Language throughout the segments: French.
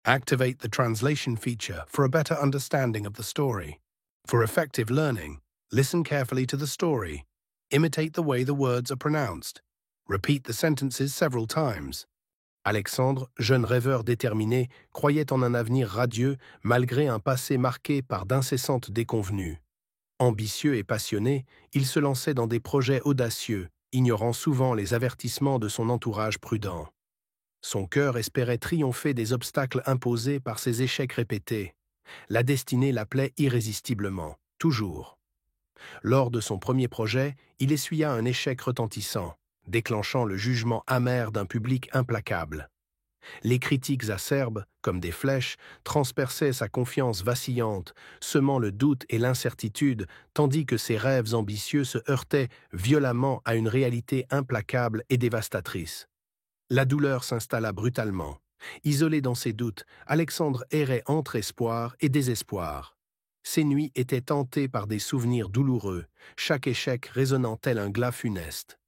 Activate the translation feature for a better understanding of the story. For effective learning, listen carefully to the story. Imitate the way the words are pronounced. Repeat the sentences several times. Alexandre, jeune rêveur déterminé, croyait en un avenir radieux malgré un passé marqué par d'incessantes déconvenues. Ambitieux et passionné, il se lançait dans des projets audacieux, ignorant souvent les avertissements de son entourage prudent. Son cœur espérait triompher des obstacles imposés par ses échecs répétés. La destinée l'appelait irrésistiblement, toujours. Lors de son premier projet, il essuya un échec retentissant, déclenchant le jugement amer d'un public implacable. Les critiques acerbes, comme des flèches, transperçaient sa confiance vacillante, semant le doute et l'incertitude, tandis que ses rêves ambitieux se heurtaient violemment à une réalité implacable et dévastatrice. La douleur s'installa brutalement. Isolé dans ses doutes, Alexandre errait entre espoir et désespoir. Ses nuits étaient hantées par des souvenirs douloureux, chaque échec résonnant tel un glas funeste.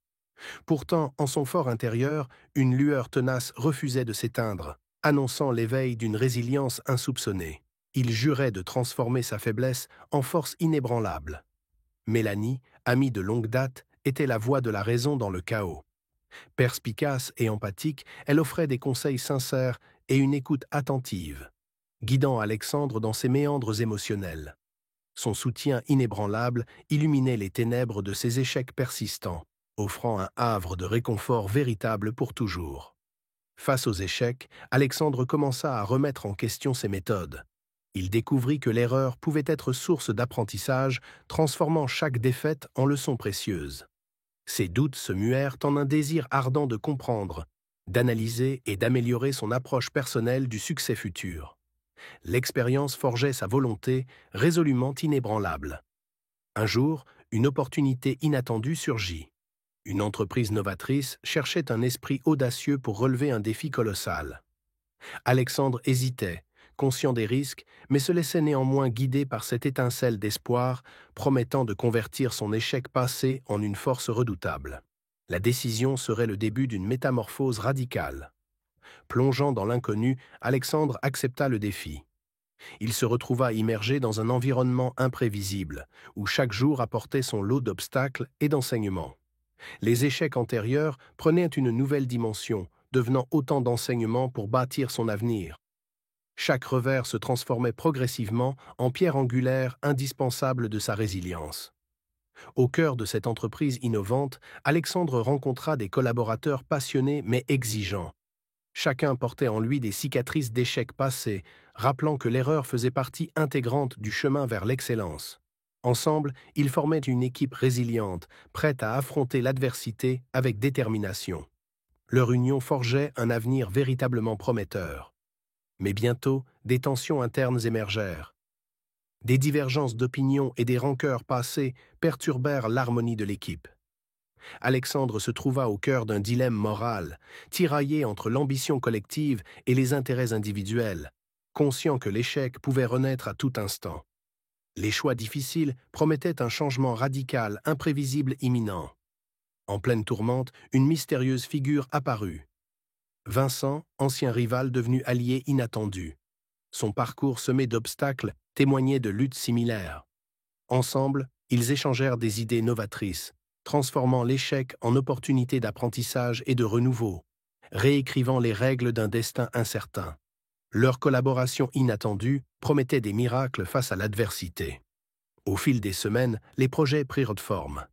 Pourtant, en son fort intérieur, une lueur tenace refusait de s'éteindre, annonçant l'éveil d'une résilience insoupçonnée. Il jurait de transformer sa faiblesse en force inébranlable. Mélanie, amie de longue date, était la voix de la raison dans le chaos. Perspicace et empathique, elle offrait des conseils sincères et une écoute attentive, guidant Alexandre dans ses méandres émotionnels. Son soutien inébranlable illuminait les ténèbres de ses échecs persistants, offrant un havre de réconfort véritable pour toujours. Face aux échecs, Alexandre commença à remettre en question ses méthodes. Il découvrit que l'erreur pouvait être source d'apprentissage, transformant chaque défaite en leçon précieuse. Ses doutes se muèrent en un désir ardent de comprendre, d'analyser et d'améliorer son approche personnelle du succès futur. L'expérience forgeait sa volonté, résolument inébranlable. Un jour, une opportunité inattendue surgit. Une entreprise novatrice cherchait un esprit audacieux pour relever un défi colossal. Alexandre hésitait, conscient des risques, mais se laissait néanmoins guider par cette étincelle d'espoir, promettant de convertir son échec passé en une force redoutable. La décision serait le début d'une métamorphose radicale. Plongeant dans l'inconnu, Alexandre accepta le défi. Il se retrouva immergé dans un environnement imprévisible, où chaque jour apportait son lot d'obstacles et d'enseignements. Les échecs antérieurs prenaient une nouvelle dimension, devenant autant d'enseignements pour bâtir son avenir. Chaque revers se transformait progressivement en pierre angulaire indispensable de sa résilience. Au cœur de cette entreprise innovante, Alexandre rencontra des collaborateurs passionnés mais exigeants. Chacun portait en lui des cicatrices d'échecs passés, rappelant que l'erreur faisait partie intégrante du chemin vers l'excellence. Ensemble, ils formaient une équipe résiliente, prête à affronter l'adversité avec détermination. Leur union forgeait un avenir véritablement prometteur. Mais bientôt, des tensions internes émergèrent. Des divergences d'opinion et des rancœurs passées perturbèrent l'harmonie de l'équipe. Alexandre se trouva au cœur d'un dilemme moral, tiraillé entre l'ambition collective et les intérêts individuels, conscient que l'échec pouvait renaître à tout instant. Les choix difficiles promettaient un changement radical, imprévisible, imminent. En pleine tourmente, une mystérieuse figure apparut. Vincent, ancien rival devenu allié inattendu. Son parcours semé d'obstacles témoignait de luttes similaires. Ensemble, ils échangèrent des idées novatrices, transformant l'échec en opportunité d'apprentissage et de renouveau, réécrivant les règles d'un destin incertain. Leur collaboration inattendue promettait des miracles face à l'adversité. Au fil des semaines, les projets prirent forme.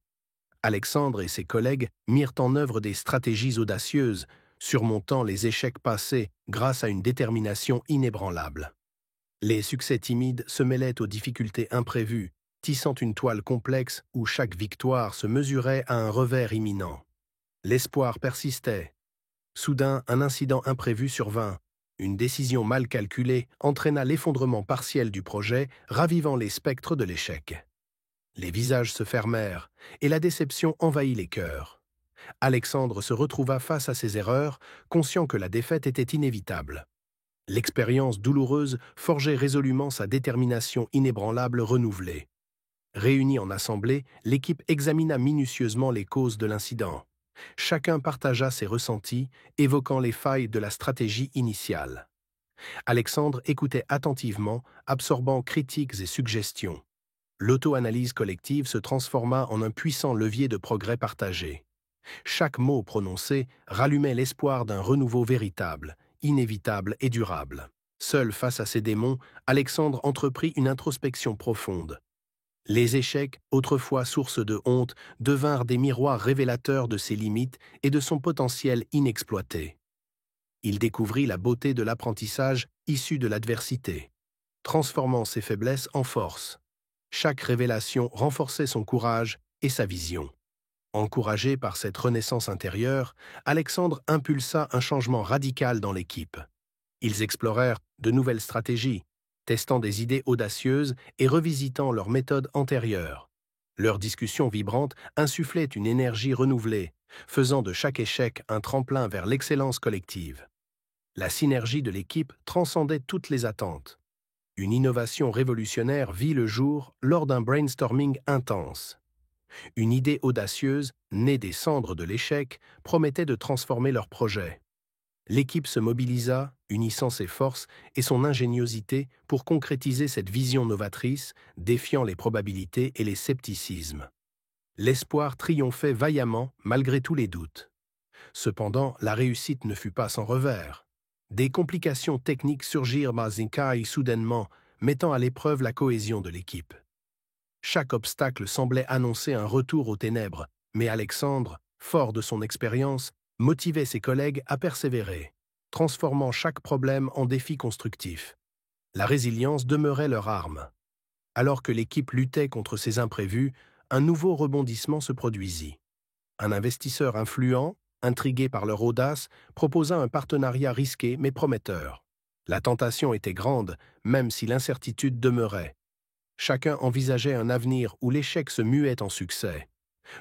Alexandre et ses collègues mirent en œuvre des stratégies audacieuses, surmontant les échecs passés grâce à une détermination inébranlable. Les succès timides se mêlaient aux difficultés imprévues, tissant une toile complexe où chaque victoire se mesurait à un revers imminent. L'espoir persistait. Soudain, un incident imprévu survint. Une décision mal calculée entraîna l'effondrement partiel du projet, ravivant les spectres de l'échec. Les visages se fermèrent, et la déception envahit les cœurs. Alexandre se retrouva face à ses erreurs, conscient que la défaite était inévitable. L'expérience douloureuse forgeait résolument sa détermination inébranlable renouvelée. Réunie en assemblée, l'équipe examina minutieusement les causes de l'incident. Chacun partagea ses ressentis, évoquant les failles de la stratégie initiale. Alexandre écoutait attentivement, absorbant critiques et suggestions. L'auto-analyse collective se transforma en un puissant levier de progrès partagé. Chaque mot prononcé rallumait l'espoir d'un renouveau véritable, inévitable et durable. Seul face à ses démons, Alexandre entreprit une introspection profonde. Les échecs, autrefois source de honte, devinrent des miroirs révélateurs de ses limites et de son potentiel inexploité. Il découvrit la beauté de l'apprentissage issu de l'adversité, transformant ses faiblesses en force. Chaque révélation renforçait son courage et sa vision. Encouragé par cette renaissance intérieure, Alexandre impulsa un changement radical dans l'équipe. Ils explorèrent de nouvelles stratégies, testant des idées audacieuses et revisitant leurs méthodes antérieures. Leurs discussions vibrantes insufflaient une énergie renouvelée, faisant de chaque échec un tremplin vers l'excellence collective. La synergie de l'équipe transcendait toutes les attentes. Une innovation révolutionnaire vit le jour lors d'un brainstorming intense. Une idée audacieuse, née des cendres de l'échec, promettait de transformer leur projet. L'équipe se mobilisa, unissant ses forces et son ingéniosité pour concrétiser cette vision novatrice, défiant les probabilités et les scepticismes. L'espoir triomphait vaillamment malgré tous les doutes. Cependant, la réussite ne fut pas sans revers. Des complications techniques surgirent soudainement, mettant à l'épreuve la cohésion de l'équipe. Chaque obstacle semblait annoncer un retour aux ténèbres, mais Alexandre, fort de son expérience, motivait ses collègues à persévérer, transformant chaque problème en défi constructif. La résilience demeurait leur arme. Alors que l'équipe luttait contre ces imprévus, un nouveau rebondissement se produisit. Un investisseur influent, intrigué par leur audace, proposa un partenariat risqué mais prometteur. La tentation était grande, même si l'incertitude demeurait. Chacun envisageait un avenir où l'échec se muait en succès.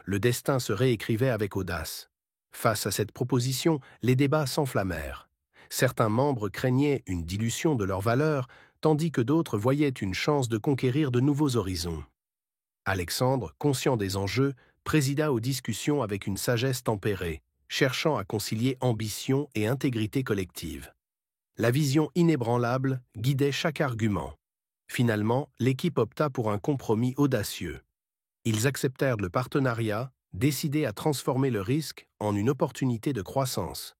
Le destin se réécrivait avec audace. Face à cette proposition, les débats s'enflammèrent. Certains membres craignaient une dilution de leurs valeurs, tandis que d'autres voyaient une chance de conquérir de nouveaux horizons. Alexandre, conscient des enjeux, présida aux discussions avec une sagesse tempérée, cherchant à concilier ambition et intégrité collective. La vision inébranlable guidait chaque argument. Finalement, l'équipe opta pour un compromis audacieux. Ils acceptèrent le partenariat, décidés à transformer le risque en une opportunité de croissance.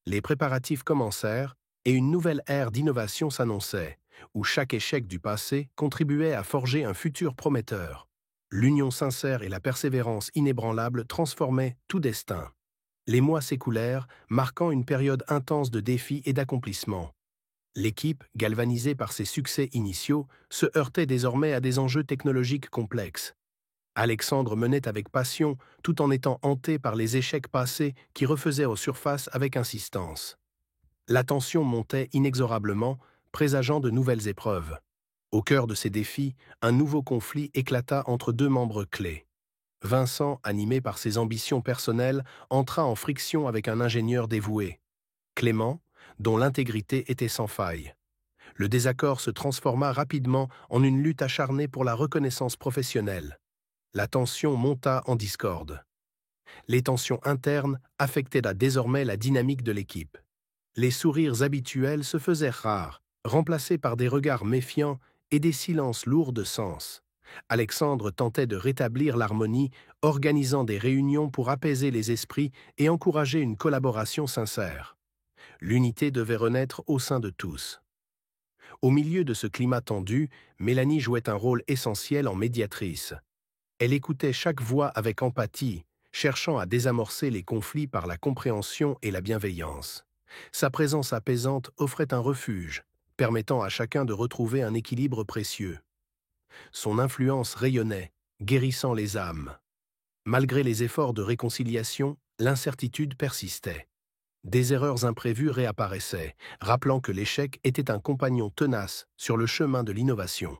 Les préparatifs commencèrent et une nouvelle ère d'innovation s'annonçait, où chaque échec du passé contribuait à forger un futur prometteur. L'union sincère et la persévérance inébranlable transformaient tout destin. Les mois s'écoulèrent, marquant une période intense de défis et d'accomplissements. L'équipe, galvanisée par ses succès initiaux, se heurtait désormais à des enjeux technologiques complexes. Alexandre menait avec passion, tout en étant hanté par les échecs passés qui refaisaient aux surfaces avec insistance. La tension montait inexorablement, présageant de nouvelles épreuves. Au cœur de ces défis, un nouveau conflit éclata entre deux membres clés. Vincent, animé par ses ambitions personnelles, entra en friction avec un ingénieur dévoué. Clément, dont l'intégrité était sans faille. Le désaccord se transforma rapidement en une lutte acharnée pour la reconnaissance professionnelle. La tension monta en discorde. Les tensions internes affectaient désormais la dynamique de l'équipe. Les sourires habituels se faisaient rares, remplacés par des regards méfiants et des silences lourds de sens. Alexandre tentait de rétablir l'harmonie, organisant des réunions pour apaiser les esprits et encourager une collaboration sincère. L'unité devait renaître au sein de tous. Au milieu de ce climat tendu, Mélanie jouait un rôle essentiel en médiatrice. Elle écoutait chaque voix avec empathie, cherchant à désamorcer les conflits par la compréhension et la bienveillance. Sa présence apaisante offrait un refuge, permettant à chacun de retrouver un équilibre précieux. Son influence rayonnait, guérissant les âmes. Malgré les efforts de réconciliation, l'incertitude persistait. Des erreurs imprévues réapparaissaient, rappelant que l'échec était un compagnon tenace sur le chemin de l'innovation.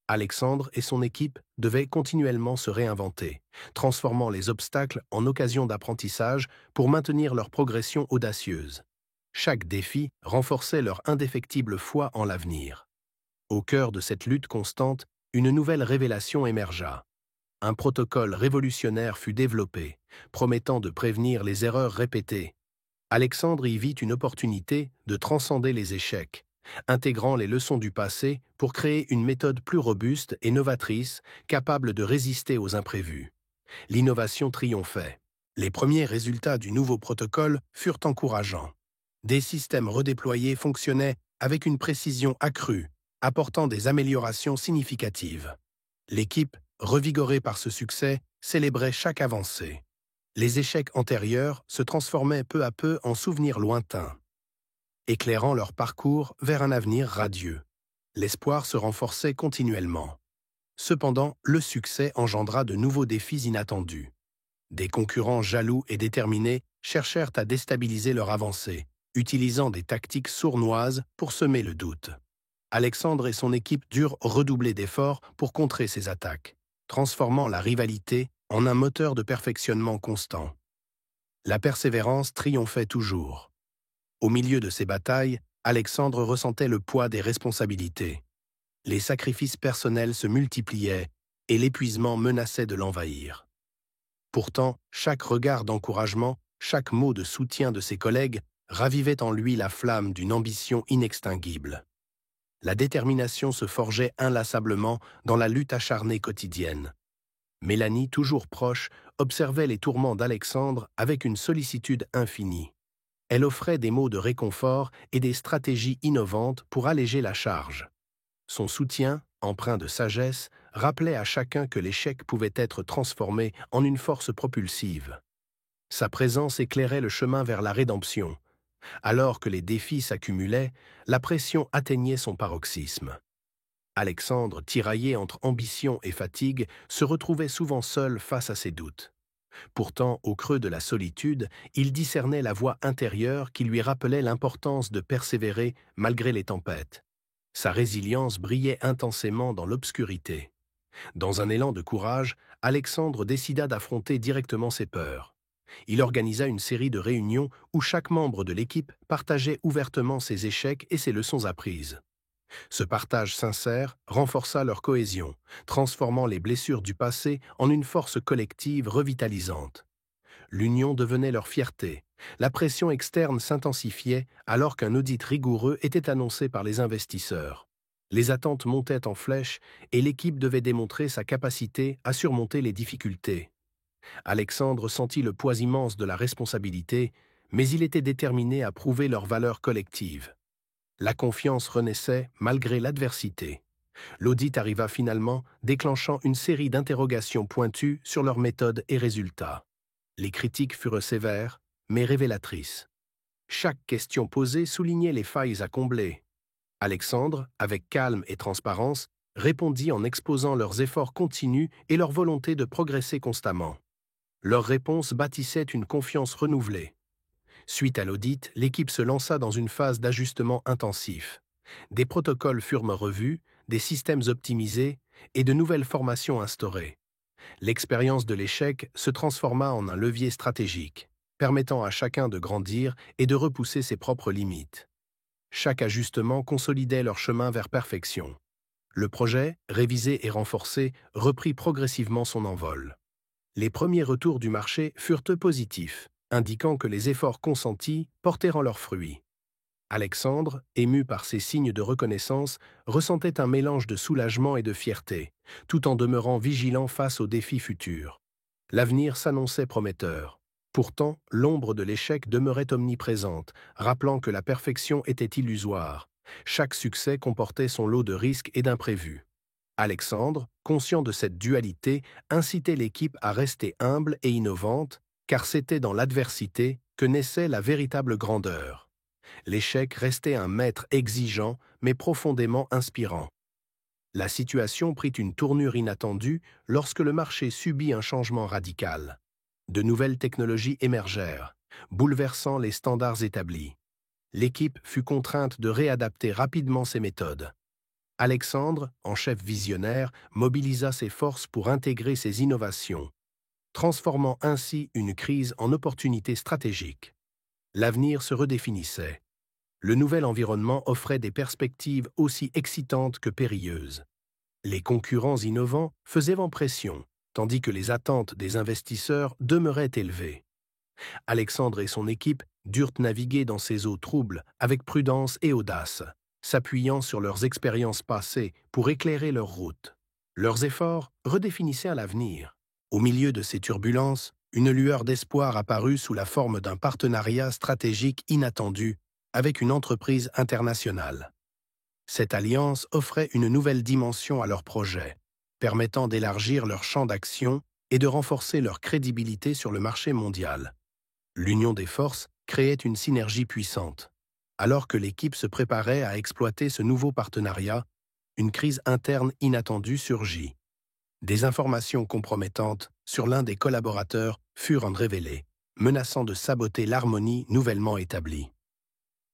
Alexandre et son équipe devaient continuellement se réinventer, transformant les obstacles en occasions d'apprentissage pour maintenir leur progression audacieuse. Chaque défi renforçait leur indéfectible foi en l'avenir. Au cœur de cette lutte constante, une nouvelle révélation émergea. Un protocole révolutionnaire fut développé, promettant de prévenir les erreurs répétées. Alexandre y vit une opportunité de transcender les échecs, intégrant les leçons du passé pour créer une méthode plus robuste et novatrice, capable de résister aux imprévus. L'innovation triomphait. Les premiers résultats du nouveau protocole furent encourageants. Des systèmes redéployés fonctionnaient avec une précision accrue, apportant des améliorations significatives. L'équipe, revigorée par ce succès, célébrait chaque avancée. Les échecs antérieurs se transformaient peu à peu en souvenirs lointains, éclairant leur parcours vers un avenir radieux. L'espoir se renforçait continuellement. Cependant, le succès engendra de nouveaux défis inattendus. Des concurrents jaloux et déterminés cherchèrent à déstabiliser leur avancée, utilisant des tactiques sournoises pour semer le doute. Alexandre et son équipe durent redoubler d'efforts pour contrer ces attaques, transformant la rivalité en un moteur de perfectionnement constant. La persévérance triomphait toujours. Au milieu de ces batailles, Alexandre ressentait le poids des responsabilités. Les sacrifices personnels se multipliaient et l'épuisement menaçait de l'envahir. Pourtant, chaque regard d'encouragement, chaque mot de soutien de ses collègues ravivait en lui la flamme d'une ambition inextinguible. La détermination se forgeait inlassablement dans la lutte acharnée quotidienne. Mélanie, toujours proche, observait les tourments d'Alexandre avec une sollicitude infinie. Elle offrait des mots de réconfort et des stratégies innovantes pour alléger la charge. Son soutien, empreint de sagesse, rappelait à chacun que l'échec pouvait être transformé en une force propulsive. Sa présence éclairait le chemin vers la rédemption. Alors que les défis s'accumulaient, la pression atteignait son paroxysme. Alexandre, tiraillé entre ambition et fatigue, se retrouvait souvent seul face à ses doutes. Pourtant, au creux de la solitude, il discernait la voix intérieure qui lui rappelait l'importance de persévérer malgré les tempêtes. Sa résilience brillait intensément dans l'obscurité. Dans un élan de courage, Alexandre décida d'affronter directement ses peurs. Il organisa une série de réunions où chaque membre de l'équipe partageait ouvertement ses échecs et ses leçons apprises. Ce partage sincère renforça leur cohésion, transformant les blessures du passé en une force collective revitalisante. L'union devenait leur fierté. La pression externe s'intensifiait alors qu'un audit rigoureux était annoncé par les investisseurs. Les attentes montaient en flèche et l'équipe devait démontrer sa capacité à surmonter les difficultés. Alexandre sentit le poids immense de la responsabilité, mais il était déterminé à prouver leur valeur collective. La confiance renaissait malgré l'adversité. L'audit arriva finalement, déclenchant une série d'interrogations pointues sur leurs méthodes et résultats. Les critiques furent sévères, mais révélatrices. Chaque question posée soulignait les failles à combler. Alexandre, avec calme et transparence, répondit en exposant leurs efforts continus et leur volonté de progresser constamment. Leurs réponses bâtissaient une confiance renouvelée. Suite à l'audit, l'équipe se lança dans une phase d'ajustement intensif. Des protocoles furent revus, des systèmes optimisés et de nouvelles formations instaurées. L'expérience de l'échec se transforma en un levier stratégique, permettant à chacun de grandir et de repousser ses propres limites. Chaque ajustement consolidait leur chemin vers perfection. Le projet, révisé et renforcé, reprit progressivement son envol. Les premiers retours du marché furent positifs, indiquant que les efforts consentis portèrent leurs fruits. Alexandre, ému par ces signes de reconnaissance, ressentait un mélange de soulagement et de fierté, tout en demeurant vigilant face aux défis futurs. L'avenir s'annonçait prometteur. Pourtant, l'ombre de l'échec demeurait omniprésente, rappelant que la perfection était illusoire. Chaque succès comportait son lot de risques et d'imprévus. Alexandre, conscient de cette dualité, incitait l'équipe à rester humble et innovante, car c'était dans l'adversité que naissait la véritable grandeur. L'échec restait un maître exigeant, mais profondément inspirant. La situation prit une tournure inattendue lorsque le marché subit un changement radical. De nouvelles technologies émergèrent, bouleversant les standards établis. L'équipe fut contrainte de réadapter rapidement ses méthodes. Alexandre, en chef visionnaire, mobilisa ses forces pour intégrer ces innovations, transformant ainsi une crise en opportunité stratégique. L'avenir se redéfinissait. Le nouvel environnement offrait des perspectives aussi excitantes que périlleuses. Les concurrents innovants faisaient vent pression, tandis que les attentes des investisseurs demeuraient élevées. Alexandre et son équipe durent naviguer dans ces eaux troubles avec prudence et audace. s'appuyant sur leurs expériences passées pour éclairer leur route. Leurs efforts redéfinissaient l'avenir. Au milieu de ces turbulences, une lueur d'espoir apparut sous la forme d'un partenariat stratégique inattendu avec une entreprise internationale. Cette alliance offrait une nouvelle dimension à leur projet, permettant d'élargir leur champ d'action et de renforcer leur crédibilité sur le marché mondial. L'union des forces créait une synergie puissante. Alors que l'équipe se préparait à exploiter ce nouveau partenariat, une crise interne inattendue surgit. Des informations compromettantes sur l'un des collaborateurs furent révélées, menaçant de saboter l'harmonie nouvellement établie.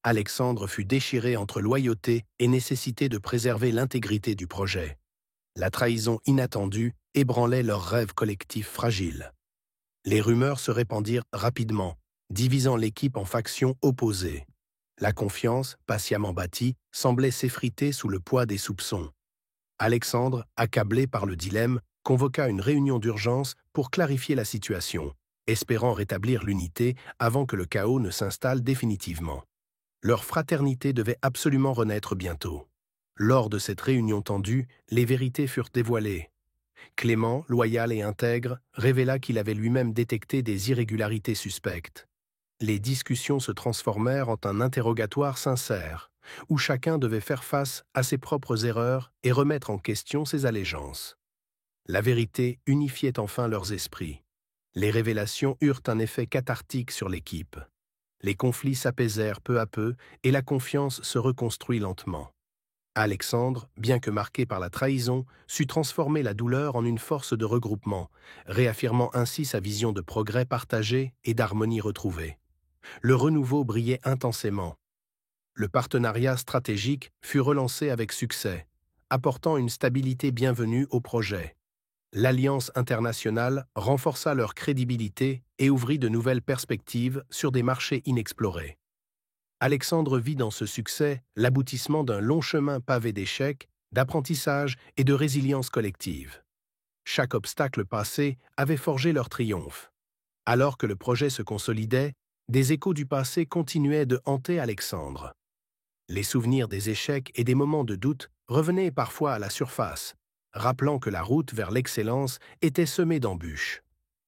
Alexandre fut déchiré entre loyauté et nécessité de préserver l'intégrité du projet. La trahison inattendue ébranlait leurs rêves collectifs fragiles. Les rumeurs se répandirent rapidement, divisant l'équipe en factions opposées. La confiance, patiemment bâtie, semblait s'effriter sous le poids des soupçons. Alexandre, accablé par le dilemme, convoqua une réunion d'urgence pour clarifier la situation, espérant rétablir l'unité avant que le chaos ne s'installe définitivement. Leur fraternité devait absolument renaître bientôt. Lors de cette réunion tendue, les vérités furent dévoilées. Clément, loyal et intègre, révéla qu'il avait lui-même détecté des irrégularités suspectes. Les discussions se transformèrent en un interrogatoire sincère, où chacun devait faire face à ses propres erreurs et remettre en question ses allégeances. La vérité unifiait enfin leurs esprits. Les révélations eurent un effet cathartique sur l'équipe. Les conflits s'apaisèrent peu à peu et la confiance se reconstruit lentement. Alexandre, bien que marqué par la trahison, sut transformer la douleur en une force de regroupement, réaffirmant ainsi sa vision de progrès partagé et d'harmonie retrouvée. Le renouveau brillait intensément. Le partenariat stratégique fut relancé avec succès, apportant une stabilité bienvenue au projet. L'Alliance internationale renforça leur crédibilité et ouvrit de nouvelles perspectives sur des marchés inexplorés. Alexandre vit dans ce succès l'aboutissement d'un long chemin pavé d'échecs, d'apprentissage et de résilience collective. Chaque obstacle passé avait forgé leur triomphe. Alors que le projet se consolidait, des échos du passé continuaient de hanter Alexandre. Les souvenirs des échecs et des moments de doute revenaient parfois à la surface, rappelant que la route vers l'excellence était semée d'embûches.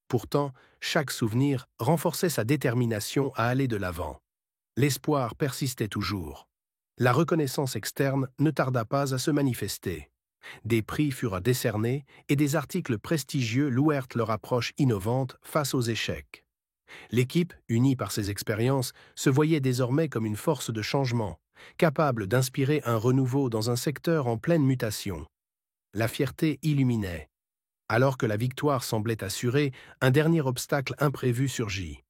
Pourtant, chaque souvenir renforçait sa détermination à aller de l'avant. L'espoir persistait toujours. La reconnaissance externe ne tarda pas à se manifester. Des prix furent décernés et des articles prestigieux louèrent leur approche innovante face aux échecs. L'équipe, unie par ses expériences, se voyait désormais comme une force de changement, capable d'inspirer un renouveau dans un secteur en pleine mutation. La fierté illuminait. Alors que la victoire semblait assurée, un dernier obstacle imprévu surgit.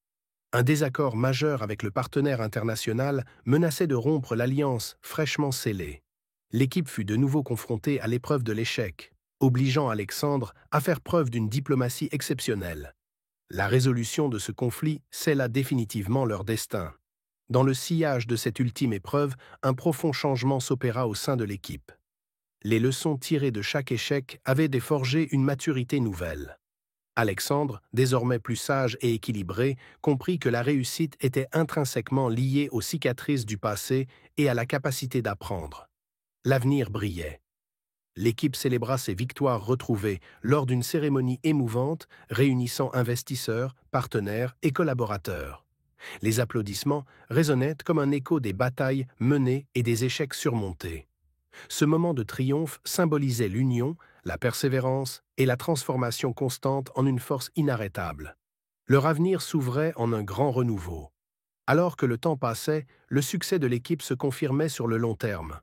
Un désaccord majeur avec le partenaire international menaçait de rompre l'alliance fraîchement scellée. L'équipe fut de nouveau confrontée à l'épreuve de l'échec, obligeant Alexandre à faire preuve d'une diplomatie exceptionnelle. La résolution de ce conflit scella définitivement leur destin. Dans le sillage de cette ultime épreuve, un profond changement s'opéra au sein de l'équipe. Les leçons tirées de chaque échec avaient forgé une maturité nouvelle. Alexandre, désormais plus sage et équilibré, comprit que la réussite était intrinsèquement liée aux cicatrices du passé et à la capacité d'apprendre. L'avenir brillait. L'équipe célébra ses victoires retrouvées lors d'une cérémonie émouvante réunissant investisseurs, partenaires et collaborateurs. Les applaudissements résonnaient comme un écho des batailles menées et des échecs surmontés. Ce moment de triomphe symbolisait l'union, la persévérance et la transformation constante en une force inarrêtable. Leur avenir s'ouvrait en un grand renouveau. Alors que le temps passait, le succès de l'équipe se confirmait sur le long terme.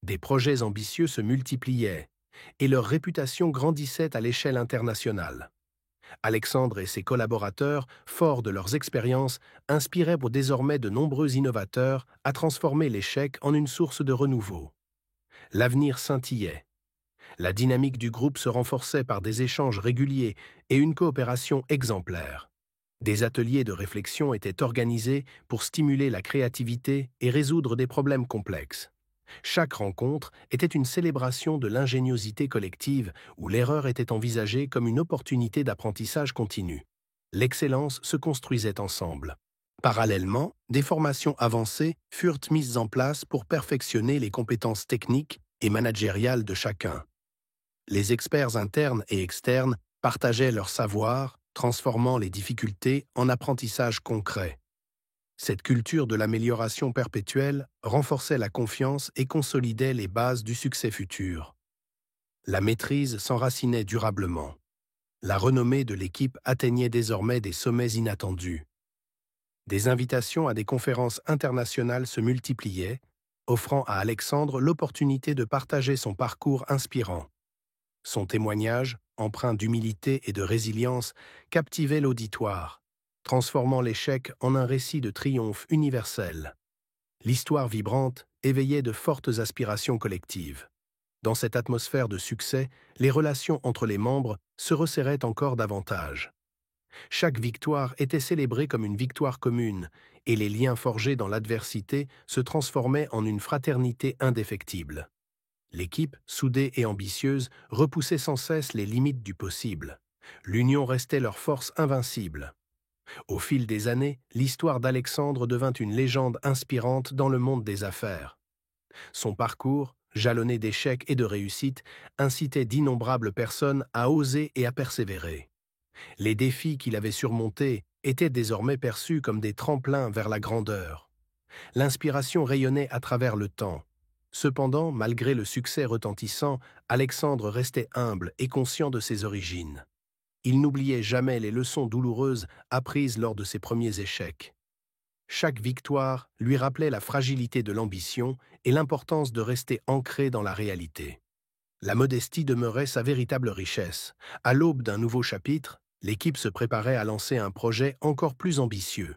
Des projets ambitieux se multipliaient, et leur réputation grandissait à l'échelle internationale. Alexandre et ses collaborateurs, forts de leurs expériences, inspiraient désormais de nombreux innovateurs à transformer l'échec en une source de renouveau. L'avenir scintillait. La dynamique du groupe se renforçait par des échanges réguliers et une coopération exemplaire. Des ateliers de réflexion étaient organisés pour stimuler la créativité et résoudre des problèmes complexes. Chaque rencontre était une célébration de l'ingéniosité collective où l'erreur était envisagée comme une opportunité d'apprentissage continu. L'excellence se construisait ensemble. Parallèlement, des formations avancées furent mises en place pour perfectionner les compétences techniques et managériales de chacun. Les experts internes et externes partageaient leur savoir, transformant les difficultés en apprentissage concret. Cette culture de l'amélioration perpétuelle renforçait la confiance et consolidait les bases du succès futur. La maîtrise s'enracinait durablement. La renommée de l'équipe atteignait désormais des sommets inattendus. Des invitations à des conférences internationales se multipliaient, offrant à Alexandre l'opportunité de partager son parcours inspirant. Son témoignage, empreint d'humilité et de résilience, captivait l'auditoire, transformant l'échec en un récit de triomphe universel. L'histoire vibrante éveillait de fortes aspirations collectives. Dans cette atmosphère de succès, les relations entre les membres se resserraient encore davantage. Chaque victoire était célébrée comme une victoire commune, et les liens forgés dans l'adversité se transformaient en une fraternité indéfectible. L'équipe, soudée et ambitieuse, repoussait sans cesse les limites du possible. L'union restait leur force invincible. Au fil des années, l'histoire d'Alexandre devint une légende inspirante dans le monde des affaires. Son parcours, jalonné d'échecs et de réussites, incitait d'innombrables personnes à oser et à persévérer. Les défis qu'il avait surmontés étaient désormais perçus comme des tremplins vers la grandeur. L'inspiration rayonnait à travers le temps. Cependant, malgré le succès retentissant, Alexandre restait humble et conscient de ses origines. Il n'oubliait jamais les leçons douloureuses apprises lors de ses premiers échecs. Chaque victoire lui rappelait la fragilité de l'ambition et l'importance de rester ancré dans la réalité. La modestie demeurait sa véritable richesse. À l'aube d'un nouveau chapitre, l'équipe se préparait à lancer un projet encore plus ambitieux.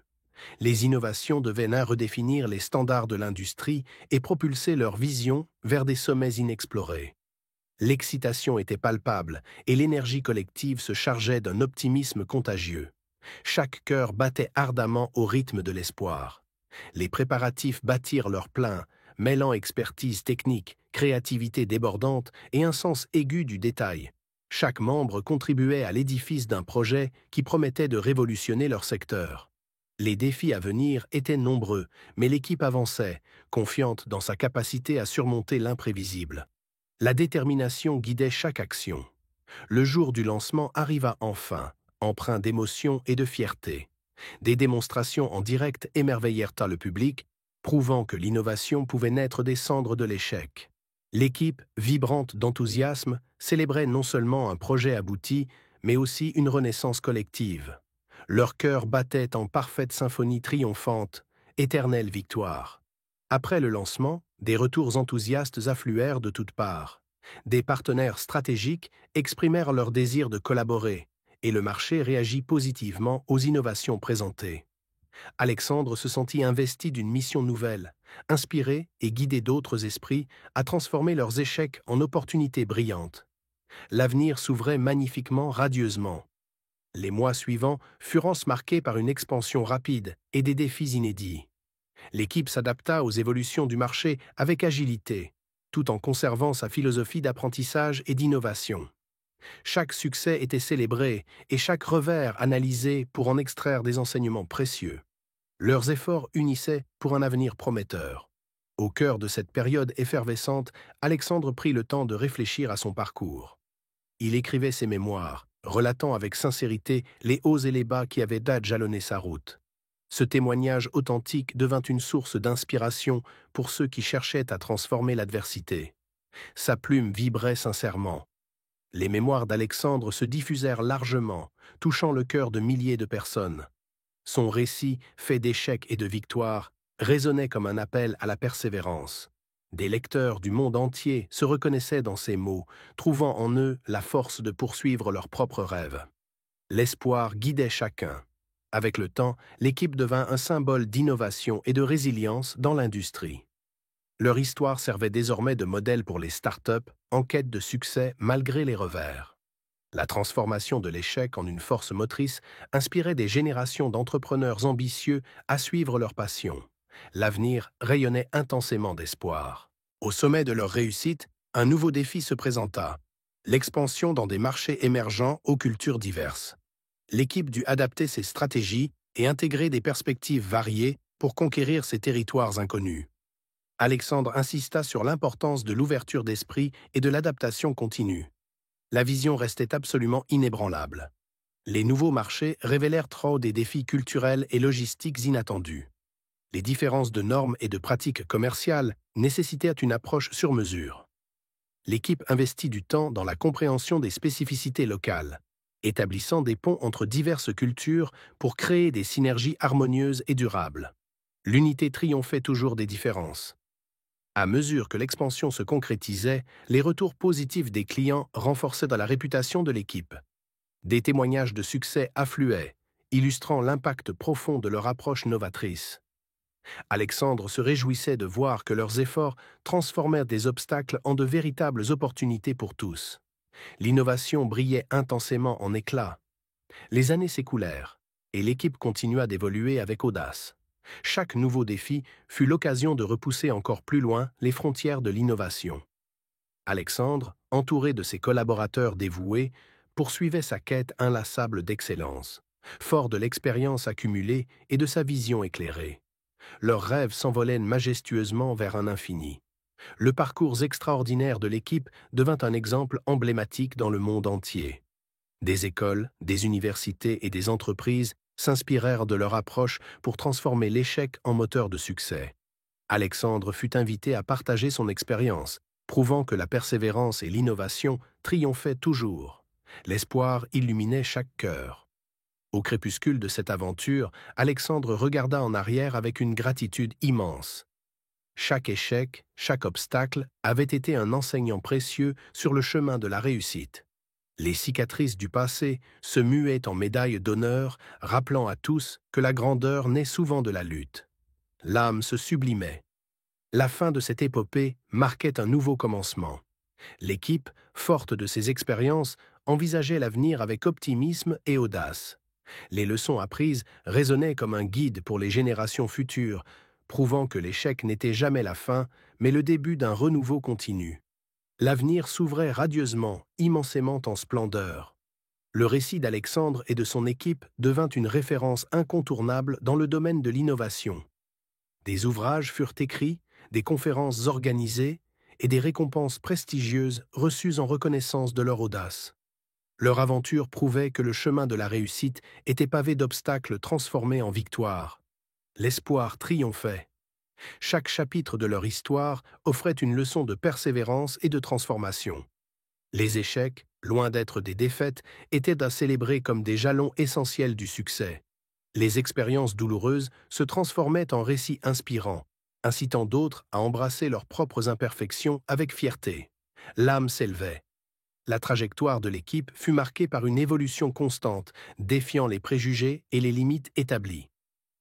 Les innovations devaient redéfinir les standards de l'industrie et propulser leur vision vers des sommets inexplorés. L'excitation était palpable et l'énergie collective se chargeait d'un optimisme contagieux. Chaque cœur battait ardemment au rythme de l'espoir. Les préparatifs battirent leur plein, mêlant expertise technique, créativité débordante et un sens aigu du détail. Chaque membre contribuait à l'édifice d'un projet qui promettait de révolutionner leur secteur. Les défis à venir étaient nombreux, mais l'équipe avançait, confiante dans sa capacité à surmonter l'imprévisible. La détermination guidait chaque action. Le jour du lancement arriva enfin, empreint d'émotion et de fierté. Des démonstrations en direct émerveillèrent le public, prouvant que l'innovation pouvait naître des cendres de l'échec. L'équipe, vibrante d'enthousiasme, célébrait non seulement un projet abouti, mais aussi une renaissance collective. Leur cœur battait en parfaite symphonie triomphante, éternelle victoire. Après le lancement, des retours enthousiastes affluèrent de toutes parts. Des partenaires stratégiques exprimèrent leur désir de collaborer, et le marché réagit positivement aux innovations présentées. Alexandre se sentit investi d'une mission nouvelle, inspiré et guidé d'autres esprits à transformer leurs échecs en opportunités brillantes. L'avenir s'ouvrait magnifiquement, radieusement. Les mois suivants furent marqués par une expansion rapide et des défis inédits. L'équipe s'adapta aux évolutions du marché avec agilité, tout en conservant sa philosophie d'apprentissage et d'innovation. Chaque succès était célébré et chaque revers analysé pour en extraire des enseignements précieux. Leurs efforts unissaient pour un avenir prometteur. Au cœur de cette période effervescente, Alexandre prit le temps de réfléchir à son parcours. Il écrivait ses mémoires, relatant avec sincérité les hauts et les bas qui avaient jalonné sa route. Ce témoignage authentique devint une source d'inspiration pour ceux qui cherchaient à transformer l'adversité. Sa plume vibrait sincèrement. Les mémoires d'Alexandre se diffusèrent largement, touchant le cœur de milliers de personnes. Son récit, fait d'échecs et de victoires, résonnait comme un appel à la persévérance. Des lecteurs du monde entier se reconnaissaient dans ces mots, trouvant en eux la force de poursuivre leurs propres rêves. L'espoir guidait chacun. Avec le temps, l'équipe devint un symbole d'innovation et de résilience dans l'industrie. Leur histoire servait désormais de modèle pour les startups en quête de succès malgré les revers. La transformation de l'échec en une force motrice inspirait des générations d'entrepreneurs ambitieux à suivre leur passion. L'avenir rayonnait intensément d'espoir. Au sommet de leur réussite, un nouveau défi se présenta, l'expansion dans des marchés émergents aux cultures diverses. L'équipe dut adapter ses stratégies, et intégrer des perspectives variées pour conquérir ces territoires inconnus. Alexandre insista sur l'importance de l'ouverture d'esprit et de l'adaptation continue. La vision restait absolument inébranlable. Les nouveaux marchés révélèrent trop des défis culturels et logistiques inattendus. Les différences de normes et de pratiques commerciales nécessitaient une approche sur mesure. L'équipe investit du temps dans la compréhension des spécificités locales, établissant des ponts entre diverses cultures pour créer des synergies harmonieuses et durables. L'unité triomphait toujours des différences. À mesure que l'expansion se concrétisait, les retours positifs des clients renforçaient dans la réputation de l'équipe. Des témoignages de succès affluaient, illustrant l'impact profond de leur approche novatrice. Alexandre se réjouissait de voir que leurs efforts transformèrent des obstacles en de véritables opportunités pour tous. L'innovation brillait intensément en éclat. Les années s'écoulèrent, et l'équipe continua d'évoluer avec audace. Chaque nouveau défi fut l'occasion de repousser encore plus loin les frontières de l'innovation. Alexandre, entouré de ses collaborateurs dévoués, poursuivait sa quête inlassable d'excellence, fort de l'expérience accumulée et de sa vision éclairée. Leurs rêves s'envolaient majestueusement vers un infini. Le parcours extraordinaire de l'équipe devint un exemple emblématique dans le monde entier. Des écoles, des universités et des entreprises s'inspirèrent de leur approche pour transformer l'échec en moteur de succès. Alexandre fut invité à partager son expérience, prouvant que la persévérance et l'innovation triomphaient toujours. L'espoir illuminait chaque cœur. Au crépuscule de cette aventure, Alexandre regarda en arrière avec une gratitude immense. Chaque échec, chaque obstacle avait été un enseignant précieux sur le chemin de la réussite. Les cicatrices du passé se muaient en médailles d'honneur, rappelant à tous que la grandeur naît souvent de la lutte. L'âme se sublimait. La fin de cette épopée marquait un nouveau commencement. L'équipe, forte de ses expériences, envisageait l'avenir avec optimisme et audace. Les leçons apprises résonnaient comme un guide pour les générations futures, prouvant que l'échec n'était jamais la fin, mais le début d'un renouveau continu. L'avenir s'ouvrait radieusement, immensément en splendeur. Le récit d'Alexandre et de son équipe devint une référence incontournable dans le domaine de l'innovation. Des ouvrages furent écrits, des conférences organisées et des récompenses prestigieuses reçues en reconnaissance de leur audace. Leur aventure prouvait que le chemin de la réussite était pavé d'obstacles transformés en victoires. L'espoir triomphait. Chaque chapitre de leur histoire offrait une leçon de persévérance et de transformation. Les échecs, loin d'être des défaites, étaient à célébrer comme des jalons essentiels du succès. Les expériences douloureuses se transformaient en récits inspirants, incitant d'autres à embrasser leurs propres imperfections avec fierté. L'âme s'élevait. La trajectoire de l'équipe fut marquée par une évolution constante, défiant les préjugés et les limites établies.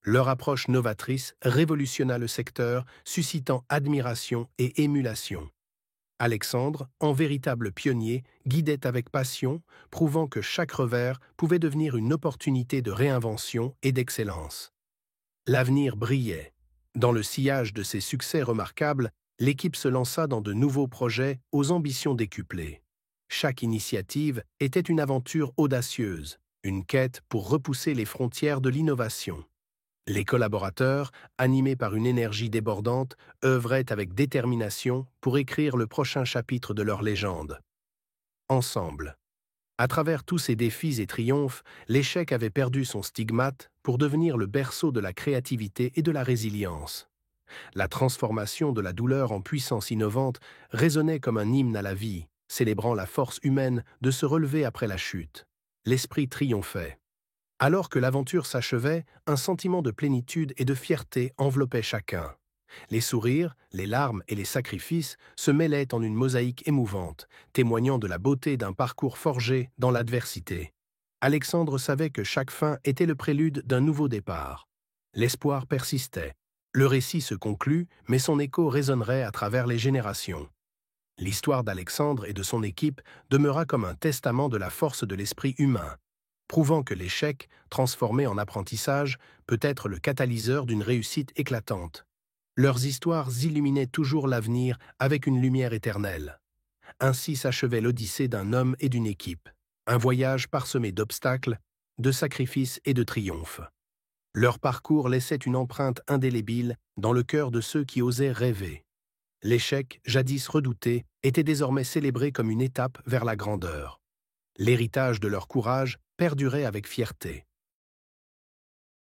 Leur approche novatrice révolutionna le secteur, suscitant admiration et émulation. Alexandre, en véritable pionnier, guidait avec passion, prouvant que chaque revers pouvait devenir une opportunité de réinvention et d'excellence. L'avenir brillait. Dans le sillage de ces succès remarquables, l'équipe se lança dans de nouveaux projets aux ambitions décuplées. Chaque initiative était une aventure audacieuse, une quête pour repousser les frontières de l'innovation. Les collaborateurs, animés par une énergie débordante, œuvraient avec détermination pour écrire le prochain chapitre de leur légende. Ensemble. À travers tous ces défis et triomphes, l'échec avait perdu son stigmate pour devenir le berceau de la créativité et de la résilience. La transformation de la douleur en puissance innovante résonnait comme un hymne à la vie, célébrant la force humaine de se relever après la chute. L'esprit triomphait. Alors que l'aventure s'achevait, un sentiment de plénitude et de fierté enveloppait chacun. Les sourires, les larmes et les sacrifices se mêlaient en une mosaïque émouvante, témoignant de la beauté d'un parcours forgé dans l'adversité. Alexandre savait que chaque fin était le prélude d'un nouveau départ. L'espoir persistait. Le récit se conclut, mais son écho résonnerait à travers les générations. L'histoire d'Alexandre et de son équipe demeura comme un testament de la force de l'esprit humain, prouvant que l'échec, transformé en apprentissage, peut être le catalyseur d'une réussite éclatante. Leurs histoires illuminaient toujours l'avenir avec une lumière éternelle. Ainsi s'achevait l'odyssée d'un homme et d'une équipe, un voyage parsemé d'obstacles, de sacrifices et de triomphes. Leur parcours laissait une empreinte indélébile dans le cœur de ceux qui osaient rêver. L'échec, jadis redouté, était désormais célébré comme une étape vers la grandeur. L'héritage de leur courage perdurait avec fierté.